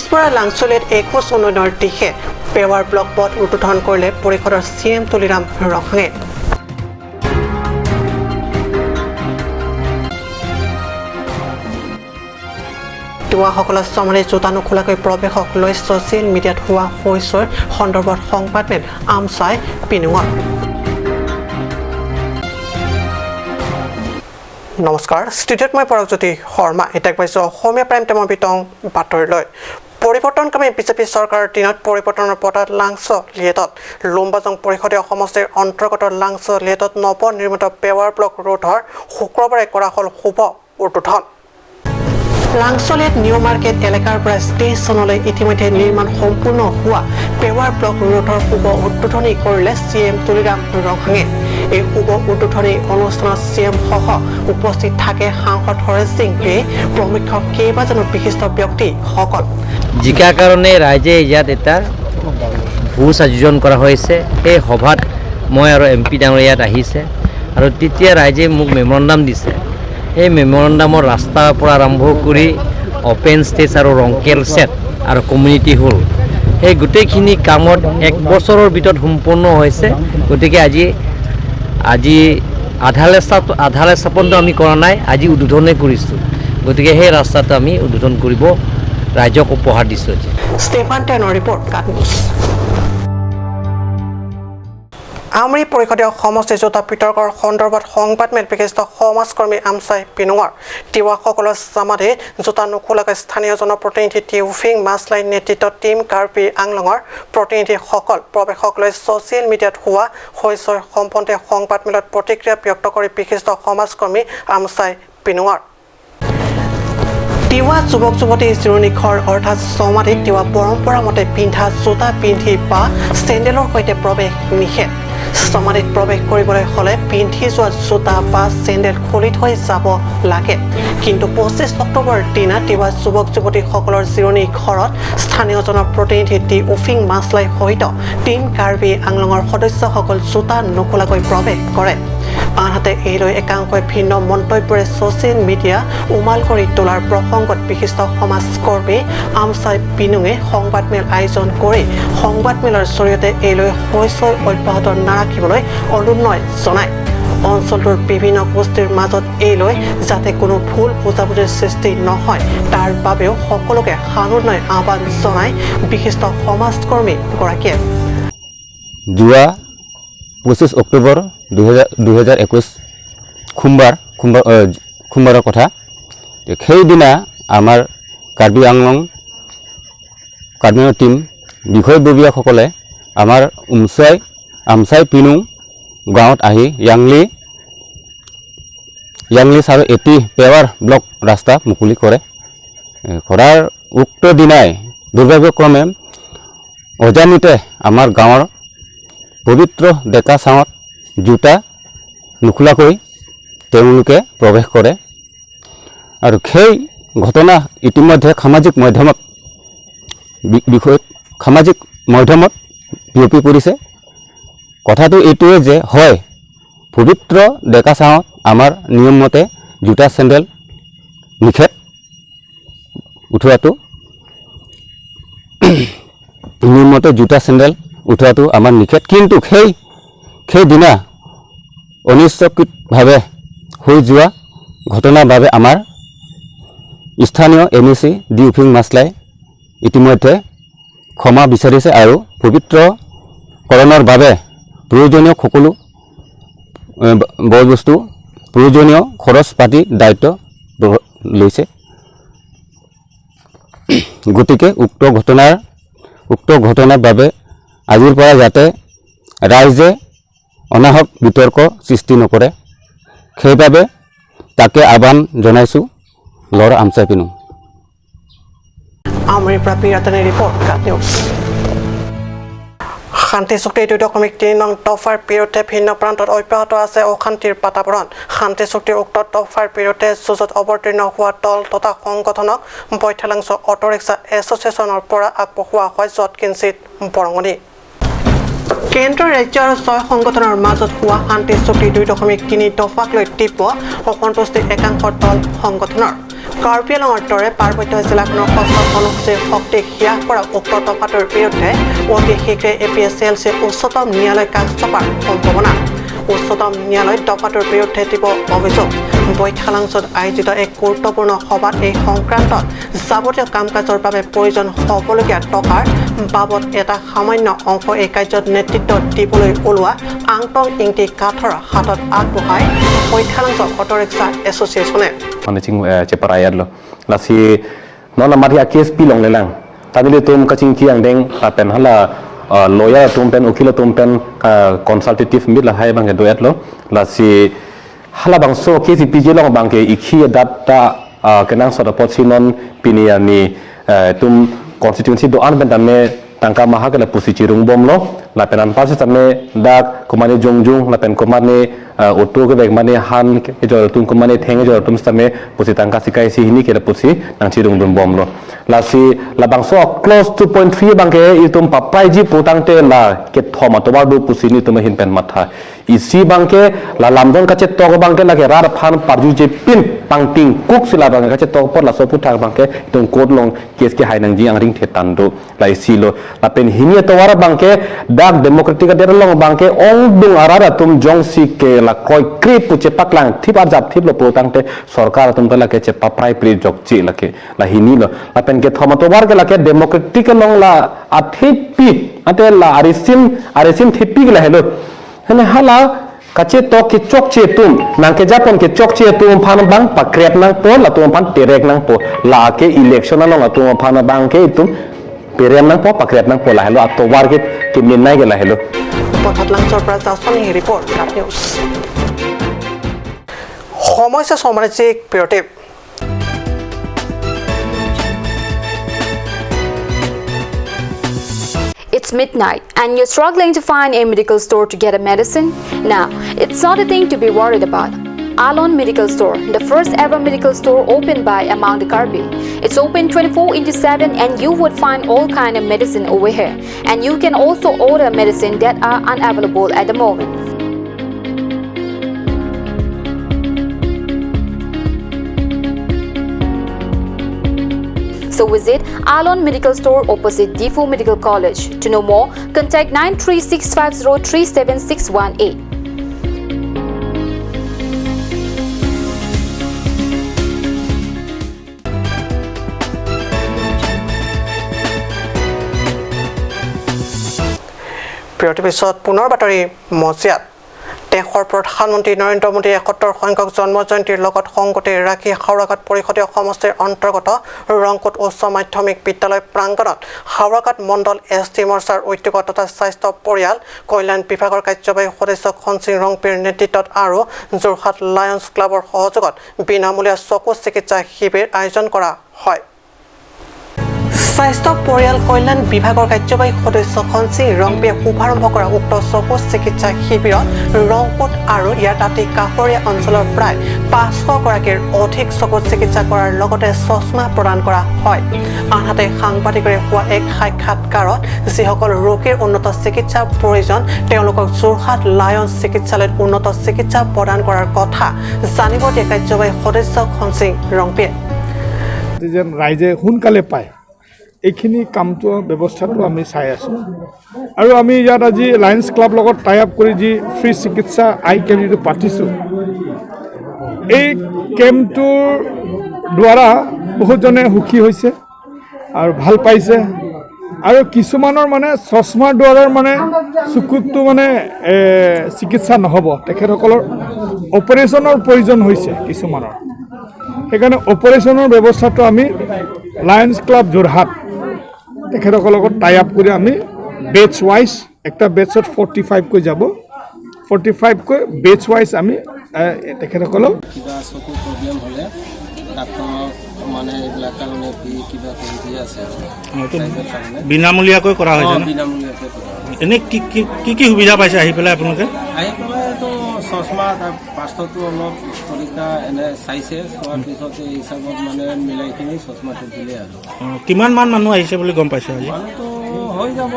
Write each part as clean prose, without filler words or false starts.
পিছপৰা লাংচলিত একোচ উন্নয়নৰ দিশে পেৱাৰ ব্লক পথ উদ্বোধন কৰিলে পৰিষদৰ CM তুলিৰাম ৰখাঙে। তিৱাসকলৰ চমৰে জোতা নোখোলাকৈ প্ৰৱেশক লৈ ছ'চিয়েল মিডিয়াত হোৱা হৈছৰ সন্দৰ্ভত সংবাদমেল আমচাই পিনুঙৰ। নমস্কাৰ, ষ্টুডিঅ'ত মই পৰকজ্যোতি শৰ্মা। এতিয়া পাইছোঁ অসমীয়া প্ৰাইম টাইমৰ বিতং বাতৰিলৈ। পৰিৱৰ্তনকামী বিজেপি চৰকাৰৰ দিনত পৰিৱৰ্তনৰ পথত লাংচলিয়েটত লুম্বাজং পৰিষদীয় সমষ্টিৰ অন্তৰ্গত লাংচলিয়েটত নৱনিৰ্মিত পেৱাৰ ব্লক ৰোডৰ শুক্ৰবাৰে কৰা হ'ল শুভ উদ্বোধন। লাংচলিয়েট নিউ মাৰ্কেট এলেকাৰ পৰা ষ্টেচনলৈ ইতিমধ্যে নিৰ্মাণ সম্পূৰ্ণ হোৱা পেৱাৰ ব্লক ৰোডৰ শুভ উদ্বোধনী কৰিলে CM তুলিৰাম ৰখাঙে। এই শুভ উদ্বোধনী অনুষ্ঠানত CM সহ উপস্থিত থাকে সাংসদ হৰেশ সিং প্ৰমুখ কেইবাজনো বিশিষ্ট ব্যক্তিসকল। জিকাৰ কাৰণে ৰাইজে ইয়াত এটা ভোজ আয়োজন কৰা হৈছে। সেই সভাত মই আৰু MP ডাঙৰ ইয়াত আহিছে আৰু তেতিয়া ৰাইজে মোক মেমৰেণ্ডাম দিছে। সেই মেমৰেণ্ডামৰ ৰাস্তাৰ পৰা আৰম্ভ কৰি অপেন ষ্টেজ আৰু ৰংকেল ছেট আৰু কমিউনিটি হল, সেই গোটেইখিনি কামত 1 বছৰৰ ভিতৰত সম্পূৰ্ণ হৈছে। গতিকে আজি আধালে স্থাপনটো আমি কৰা নাই, আজি উদ্বোধনে কৰিছোঁ। গতিকে সেই ৰাস্তাটো আমি উদ্বোধন কৰিব ৰাইজক উপহাৰ দিছোঁ। ষ্টেফান টেনৰ ৰিপৰ্ট কাট নিউজ। আমৰি পৰিষদীয় সমষ্টি জোতা বিতৰ্কৰ সন্দৰ্ভত সংবাদমেল বিশিষ্ট সমাজকৰ্মী আমচাই পিনুঙৰ। তিৱাসকলৰ সমাধি জোতা নোখোলাকৈ স্থানীয় জনপ্ৰতিনিধি টিউফিং মাছলাই নেতৃত্বত টিম কাৰ্বি আংলঙৰ প্ৰতিনিধিসকল প্ৰৱেশক লৈ ছ'চিয়েল মিডিয়াত হোৱা হৈছৰ সম্বন্ধে সংবাদমেলত প্ৰতিক্ৰিয়া ব্যক্ত কৰি বিশিষ্ট সমাজকৰ্মী আমচাই পিনুঙৰ। তিৱা যুৱক যুৱতী জিৰণি ঘৰ অৰ্থাৎ সমাধিত তিৱা পৰম্পৰা মতে পিন্ধা জোতা পিন্ধি বা চেণ্ডেলৰ সৈতে প্ৰৱেশ নিষেধ। সমাধিত প্ৰৱেশ কৰিবলৈ হ'লে পিন্ধি যোৱা জোতা বা চেণ্ডেল খুলি থৈ যাব লাগে। কিন্তু 25 অক্টোবৰ দিনা তিৱা যুৱক যুৱতীসকলৰ জিৰণি ঘৰত স্থানীয় জনপ্ৰতিনিধি টিউফিং মাছলাই সহিত টিম কাৰ্বি আংলঙৰ সদস্যসকল জোতা নোখোলাকৈ প্ৰৱেশ কৰে। আনহাতে এই লৈ একাংশই ভিন্ন মন্তব্যৰে ছ'চিয়েল মিডিয়া উমাল কৰি তোলাৰ প্ৰসংগত বিশিষ্ট সমাজকৰ্মী আমচাই পিনুঙে সংবাদমেল আয়োজন কৰি সংবাদমেলৰ জৰিয়তে এই লৈ হৈছৈ অব্যাহত নাৰাখিবলৈ অনুনয় জনায়। অঞ্চলটোৰ বিভিন্ন গোষ্ঠীৰ মাজত এই লৈ যাতে কোনো ভুল বুজাবুজিৰ সৃষ্টি নহয় তাৰ বাবেও সকলোকে সানুনয় আহ্বান জনায় বিশিষ্ট সমাজকৰ্মীগৰাকীয়ে। যোৱা 25 অক্টোবৰ 2021 সোমবাৰৰ কথা। সেইদিনা আমাৰ কাৰ্বি আংলং টিম বিষয়ববীয়াসকলে আমাৰ আমচাই পিনুং গাঁৱত আহি য়াংলি চাৰ এটি পেৱাৰ ব্লক ৰাস্তা মুকলি কৰাৰ উক্ত দিনাই দুৰ্ভাগ্যক্ৰমে অজানিতে আমাৰ গাঁৱৰ পবিত্ৰ ডেকা চাঙত জোতা নোখোলাকৈ তেওঁলোকে প্ৰৱেশ কৰে আৰু সেই ঘটনা ইতিমধ্যে সামাজিক মাধ্যমত বিয়পি পৰিছে। কথাটো এইটোৱে যে হয়, পবিত্ৰ ডেকা চাঙত আমাৰ নিয়ম মতে জোতা চেণ্ডেল নিষেধ উঠোৱাটো আমাৰ নিষেধ। কিন্তু সেইদিনা অনিচ্ছাকৃতভাৱে হৈ যোৱা ঘটনাৰ বাবে আমাৰ স্থানীয় MEC টিউফিং মাছলাই ইতিমধ্যে ক্ষমা বিচাৰিছে আৰু পবিত্ৰকৰণৰ বাবে প্ৰয়োজনীয় সকলো বয়-বস্তু প্ৰয়োজনীয় খৰচ পাতি দায়িত্ব লৈছে। গতিকে উক্ত ঘটনাৰ বাবে আজিৰ পৰা যাতে ৰাইজে অনাহক বিতৰ্ক সৃষ্টি নকৰে সেইবাবে তাকে আহ্বান জনাইছোঁ। লৰ্ড আমচাই পিনুং। শান্তি চুক্তি 2.3 নং দফাৰ বিৰুদ্ধে ভিন্ন প্ৰান্তত অব্যাহত আছে অশান্তিৰ বাতাবৰণ। শান্তি চুক্তিৰ উক্ত দফাৰ বিৰুদ্ধে যুঁজত অৱতীৰ্ণ হোৱা দল তথা সংগঠনক বৈঠালাংছ অটোৰিক্সা এছ'চিয়েশ্যনৰ পৰা আগবঢ়োৱা হয় যৎকিঞ্চিত বৰঙণি। কেন্দ্ৰ ৰাজ্য আৰু 6 সংগঠনৰ মাজত হোৱা শান্তি চুক্তি 2.3 দফাক লৈ তীব্ৰ অসন্তুষ্টি একাংশ দল সংগঠনৰ। কাৰ্বি আংলঙৰ দৰে পাৰ্বত্য জিলাখনৰ সস্ত্ৰ অনুসূচীৰ শক্তি হ্ৰাস কৰা উক্ত দফাটোৰ বিৰুদ্ধে অতি শীঘ্ৰে APSCLC উচ্চতম ন্যায়ালয় কাষ চপাৰ সম্ভাৱনা উচ্চতম ন্যায়ালয়ত দফাটোৰ বিৰুদ্ধে দিব অভিযোগ বৈঠালাংশত আয়োজিত এক গুৰুত্বপূৰ্ণ সভাত এই সংক্ৰান্তত যাৱতীয় কাম কাজৰ বাবে প্ৰয়োজন হ'বলগীয়া টকাৰ বাবদ এটা সামান্য অংশ এই কাৰ্যত নেতৃত্ব দিবলৈ ওলোৱা আংটং ইংটি কাঠৰ হাতত আগবঢ়াই বৈঠালাংশ auto rickshaw এছ'চিয়েশ্যনে mana cing ceperayat lo lasi nona mari akes pilong lelang tadili tum kacing kiang deng pen hala lawyer tum pen ukila tum pen consultative mid la hai bang doyat lo lasi hala bang so kesi pj long bang ke ikhi data kenang sota posinon piniani tum constituency do an ben dame tangka maha ke la pusi cirung bom lo la penan pas same dak komane jongjung la pen komane oto ke bag mane han ke jo tum komane theng jo tum same pusi tangka sikai si hini ke la pusi nang cirung bom lo la si la bang so close 2.3 bang ke itum papai ji putang te la ke thoma to du pusi ni tum hin pen matha isi bang ke la lamdon ka che to bang ke la ke rar phan parju je pin pangting kuk sila bang ka che to pot la so puthak bang ke tum kod long kes ke hai nang ji ang ring the tan do la isi lo la pen hini to war bang ke dak democratic der long bang ke ong dung arara tum jong si ke la koi krip pu che paklang thip ar jap thip lo putang te sarkar tum ta la ke che paprai pri jok chi la ke la hini lo la pen ke thoma to war ke la ke democratic long la athip pi ate la arisim thipi ke la hello hene hala kache to ke chok che tum nang ke japon ke chok che tum phan bang pakret nang po la tum phan terek nang po la ke election nang la tum phan bang ke tum perem nang po pakret nang po la hello ato war ke min nai ke la hello পথতলাংচৰ পৰা জাছনী report cup news সমস্যা সামাজিক বিৰতি It's midnight and you're struggling to find a medical store to get a medicine? Now, it's not a thing to be worried about. Alon Medical Store, the first ever medical store opened by Among the Karbi. It's open 24/7 and you would find all kind of medicine over here. And you can also order medicine that are unavailable at the moment. So visit Alon Medical Store opposite Defoe Medical College. To know more, contact 936503768. বিৰতিৰ পিছত পুনৰ বাতৰি মজিয়াত দেশৰ প্ৰধানমন্ত্ৰী নৰেন্দ্ৰ মোদীয়ে ৭১ সংখ্যক জন্ম জয়ন্তীৰ লগত সংগতি ৰাখি হাওৰাঘাট পৰিষদীয় সমষ্টিৰ অন্তৰ্গত ৰংকুট উচ্চ মাধ্যমিক বিদ্যালয় প্ৰাংগণত হাওৰাঘাট মণ্ডল এছটি মৰ্চাৰ উদ্যোগত তথা স্বাস্থ্য পৰিয়াল কল্যাণ বিভাগৰ কাৰ্যবাহী সদস্য খনসিং ৰংপিৰ নেতৃত্বত আৰু যোৰহাট লায়ন্স ক্লাবৰ সহযোগত বিনামূলীয়া চকু চিকিৎসা শিবিৰ আয়োজন কৰা হয় স্বাস্থ্য পৰিয়াল কল্যাণ বিভাগৰ কাৰ্যবাহী সদস্য খনসিং ৰংপিয়ে শুভাৰম্ভ কৰা উক্ত চকু চিকিৎসা শিবিৰত ৰংপুট আৰু ইয়াৰ দাঁতি কাষৰীয়া অঞ্চলৰ প্ৰায় ৫০০ গৰাকীৰ অধিক চকু চিকিৎসা কৰাৰ লগতে চশমা প্ৰদান কৰা হয় আনহাতে সাংবাদিকৰে হোৱা এক সাক্ষাৎকাৰত যিসকল ৰোগীৰ উন্নত চিকিৎসা প্ৰয়োজন তেওঁলোকক যোৰহাট লায়ন্স চিকিৎসালয়ত উন্নত চিকিৎসা প্ৰদান কৰাৰ কথা জানিব দিয়ে কাৰ্যবাহী সদস্য খনসিং ৰংপিয়ে যেন ৰাইজে সোনকালে পায় এইখিনি কামটো ব্যৱস্থাটো আমি চাই আছোঁ আৰু আমি ইয়াত আজি লায়ন্স ক্লাব লগত টাই আপ কৰি যি ফ্ৰী চিকিৎসা আই কেম্প যিটো পাতিছোঁ এই কেম্পটোৰ দ্বাৰা বহুতজনে সুখী হৈছে আৰু ভাল পাইছে আৰু কিছুমানৰ মানে চশমাৰ দ্বাৰা মানে চকুটো মানে চিকিৎসা নহ'ব তেখেতসকলৰ অপাৰেশ্যনৰ প্ৰয়োজন হৈছে কিছুমানৰ সেইকাৰণে অপাৰেশ্যনৰ ব্যৱস্থাটো আমি লায়ন্স ক্লাব যোৰহাট তেখেতসকলৰ লগত টাই আপ কৰি আমি বেটছ ৱাইজ একটা বেটছত 45 কৈ যাব 45 কৈ বেটছ ৱাইজ আমি তেখেতসকলক কিবা চকু প্ৰব্লেম হ'লে ডাক্তৰ মানে এইবিলাক কাৰণে কিবা কৰি আছে বিনামূলীয়াকৈ কৰা হয় বিনামূলীয়াকৈ কৰা এনে কি সুবিধা পাইছে আহি পেলাই আপোনালোকে আহি পেলাইতো চশমা তাৰ পাছতো অলপ পৰীক্ষা এনে চাইছে চোৱাৰ পিছত এই হিচাপত মানে মিলাই কিনি চশমাটো দিলে আৰু কিমান মান মানুহ আহিছে বুলি গম পাইছে আজি মানুহটো হৈ যাব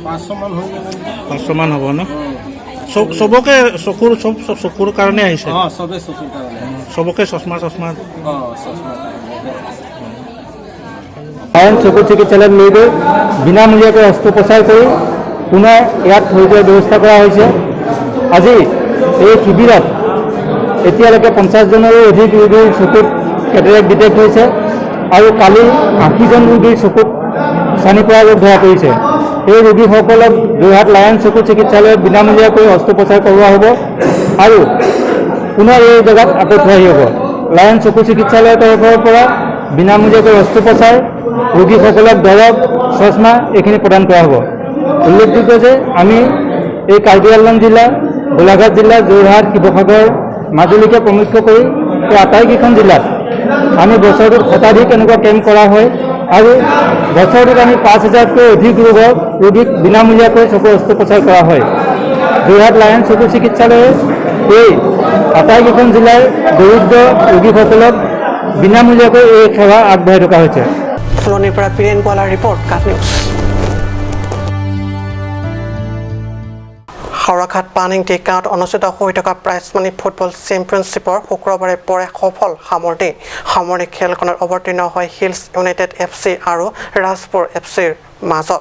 500 মান হৈ যাব 500 মান হ'ব ন চবকে চকুৰ কাৰণে আহিছে চবে চকুৰ কাৰণে চবকে চশমা চশমা আইন চকু চিকিৎসালয়ত লৈ গৈ বিনামূলীয়াকৈ অস্ত্ৰোপচাৰ কৰি পুনৰ ইয়াত থৈ দিয়াৰ ব্যৱস্থা কৰা হৈছে। আজি এই শিবিৰত এতিয়ালৈকে 50জনৰো অধিক ৰোগীৰ চকুত কেটেৰেক্ট ডিটেক্ট হৈছে আৰু কালি 80জন ৰোগীৰ চকুত চানি পৰা ৰোগ ধৰা পৰিছে। এই ৰোগীসকলক যোৰহাট লায়ন চকু চিকিৎসালয়ত বিনামূলীয়াকৈ অস্ত্ৰোপচাৰ কৰোৱা হ'ব আৰু পুনৰ এই জেগাত আকৌ থোৱাহি হ'ব। লায়ন চকু চিকিৎসালয়ৰ তৰফৰ পৰা বিনামূলীয়াকৈ অস্ত্ৰোপচাৰ, ৰোগীসকলক দৰৱ, চশমা এইখিনি প্ৰদান কৰা হ'ব। উল্লেখযোগ্য যে আমি এই কাৰ্বি আংলং জিলা, গোলাঘাট জিলা, যোৰহাট, শিৱসাগৰ, মাজুলীকে প্ৰমুখ্য কৰি এই আটাইকেইখন জিলাত আমি বছৰটোত শতাধিক এনেকুৱা কেম্প কৰা হয় আৰু বছৰটোত আমি 5000তকৈ অধিক ৰোগীক বিনামূলীয়াকৈ চকু অস্ত্ৰোপচাৰ কৰা হয়। যোৰহাট লায়ন চকু চিকিৎসালয়ে এই আটাইকেইখন জিলাৰ দৰিদ্ৰ ৰোগীসকলক বিনামূলীয়াকৈ এই সেৱা আগবঢ়াই থকা হৈছে। ফুলনিৰ পৰা বীৰেন গোৱালাৰ ৰিপৰ্ট, কাট নিউজ। হাওৰাঘাট পানিংটি গাঁৱত অনুষ্ঠিত হৈ থকা প্ৰাইজ মানি ফুটবল চেম্পিয়নশ্বিপৰ শুক্ৰবাৰে পৰে সফল সামৰণি। সামৰণি খেলখনত অৱতীৰ্ণ হয় হিলছ ইউনাইটেড FC আৰু ৰাজপুৰ FCৰ মাজত।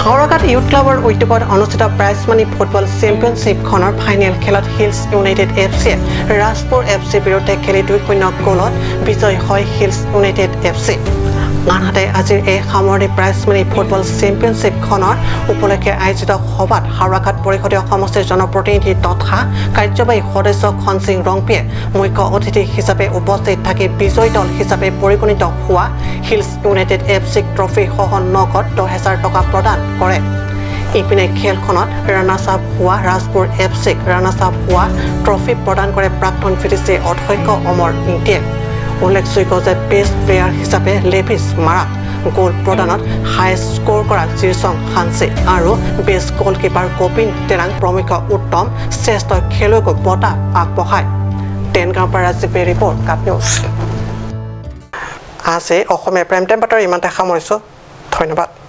হাওৰাঘাট ইউথ ক্লাবৰ উদ্যোগত অনুষ্ঠিত প্ৰাইজ মানি ফুটবল চেম্পিয়নশ্বিপখনৰ ফাইনেল খেলত হিলছ ইউনাইটেড FCয়ে ৰাজপুৰ FCৰ বিৰুদ্ধে খেলি 2-0 গ'লত বিজয়ী হয় হিলছ ইউনাইটেড FC। আনহাতে আজিৰ এই সামৰণি প্ৰাইজ মানি ফুটবল চেম্পিয়নশ্বিপখনৰ উপলক্ষে আয়োজিত সভাত হাওৰাঘাট পৰিষদীয় সমষ্টিৰ জনপ্ৰতিনিধি তথা কাৰ্যবাহী সদস্য খনসিং ৰংপিয়ে মুখ্য অতিথি হিচাপে উপস্থিত থাকি বিজয়ী দল হিচাপে পৰিগণিত হোৱা হিলছ ইউনাইটেড FCক ট্ৰফিসহ নগদ 10,000 টকা প্ৰদান কৰে। ইপিনে খেলখনত ৰানাৰ্ছ আপ হোৱা ৰাজপুৰ FCক ৰানাৰ্ছ আপ হোৱা ট্ৰফি প্ৰদান কৰে প্ৰাক্তন VDC অধ্যক্ষ অমৰ ইংটিয়ে। উল্লেখযোগ্য যে বেষ্ট প্লেয়াৰ হিচাপে লেভিছ মাৰাক, গোল প্ৰদানত হাইষ্ট স্ক'ৰ কৰা জিৰচং হানচি আৰু বেষ্ট গ'লকিপাৰ গোবিন টেৰাং প্ৰমুখ উত্তম শ্ৰেষ্ঠ খেলুৱৈক বঁটা আগবঢ়ায়। টেনগাঁৱৰ পৰা ৰাজীৱ ৰিপৰ্ট, কাট নিউজ। আজি অসমীয়া প্ৰাইম টাইম বাতৰি ইমানতে সামৰিছোঁ। ধন্যবাদ।